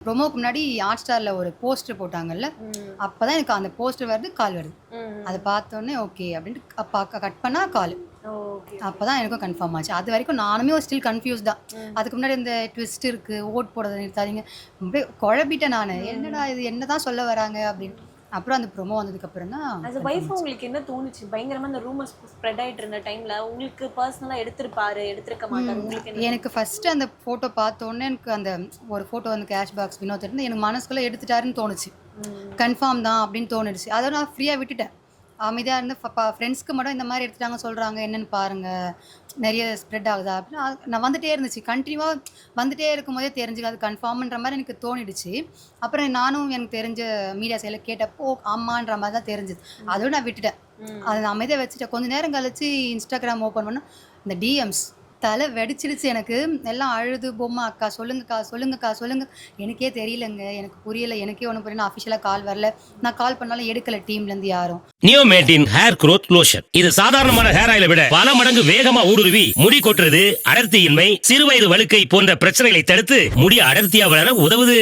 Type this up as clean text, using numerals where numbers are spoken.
ப்ரோமோக்கு முன்னாடி ஹாட்ஸ்டார்ல ஒரு போஸ்டர் போட்டாங்கல்ல. அப்பதான் எனக்கு அந்த போஸ்டர் வருது, கால் வருது. அத பார்த்தோனே ஓகே அப்படின்ட்டு கட் பண்ணா கால். அப்பதான் எனக்கும் கன்ஃபார்ம் ஆச்சு. அது வரைக்கும் நானுமே ஸ்டில் கன்ஃபியூஸ் தான். அதுக்கு முன்னாடி இந்த ட்விஸ்ட் இருக்கு, ஓட் போடுறத நிறுத்தாதீங்க. அப்படியே குழப்பிட்டேன் நானு. என்னடா இது என்னதான் சொல்ல வராங்க அப்படின்னு. அப்புறம் அந்த ப்ரோமோ வந்ததுக்கு அப்புறம் தான் as a wife உங்களுக்கு என்ன தோணுச்சு? பயங்கரமா அந்த ரூமர்ஸ் ஸ்ப்ரெட் ஆயிட்டு இருந்த டைம்ல உங்களுக்கு பர்சனலா எடுத்திருக்க மாட்டாரு. உங்களுக்கு எனக்கு ஃபர்ஸ்ட் அந்த போட்டோ பார்த்த உடனே எனக்கு அந்த ஒரு போட்டோ வந்து கேஷ் பாக்ஸ் வினோத் இருந்து எனக்கு மனசுக்குள்ள எடுத்துட்டாருன்னு தோணுச்சு. கன்ஃபார்ம் தான் அப்படின்னு தோணுடுச்சு. அதை நான் ஃப்ரீயா விட்டுட்டேன். அமைதியாக இருந்து ஃப்ரெண்ட்ஸ்க்கு மட்டும் இந்த மாதிரி எடுத்துட்டாங்க சொல்கிறாங்க என்னென்னு பாருங்கள், நிறைய ஸ்ப்ரெட் ஆகுதா அப்படின்னு நான் வந்துகிட்டே இருந்துச்சு. கண்டினியூவாக வந்துகிட்டே இருக்கும் போதே தெரிஞ்சுக்க அது கன்ஃபார்ம்ன்ற மாதிரி எனக்கு தோணிடுச்சு. அப்புறம் நானும் எனக்கு தெரிஞ்ச மீடியா சைடில் கேட்டப்போ ஆமான்ற மாதிரி தான் தெரிஞ்சுது. அதோடு நான் விட்டுட்டேன். அதை நான் அமைதியாக வச்சுட்டேன். கொஞ்சம் நேரம் கழிச்சு இன்ஸ்டாகிராம் ஓப்பன் பண்ணால் இந்த டிஎம்ஸ் தலை வெடிச்சிடுச்சு எனக்கு. எல்லாம் அழுது பொம்மை அக்கா சொல்லுங்க எனக்கே தெரியலங்க, எனக்கு புரியல, எனக்கே ஒன்றும் புரியல. அஃபிஷியலாக கால் வரல, நான் கால் பண்ணாலும் எடுக்கல டீம்லேருந்து யாரும். நியோமேட்டின் ஹேர் growth லோஷன் இது சாதாரணமான ஹேர் ஆயிலை விட பல மடங்கு வேகமா ஊடுருவி முடி கொட்டுறது, அடர்த்தியின்மை, சிறுவயது வழுக்கை போன்ற பிரச்சனைகளை தடுத்து முடி அடர்த்தியா வளர உதவுது.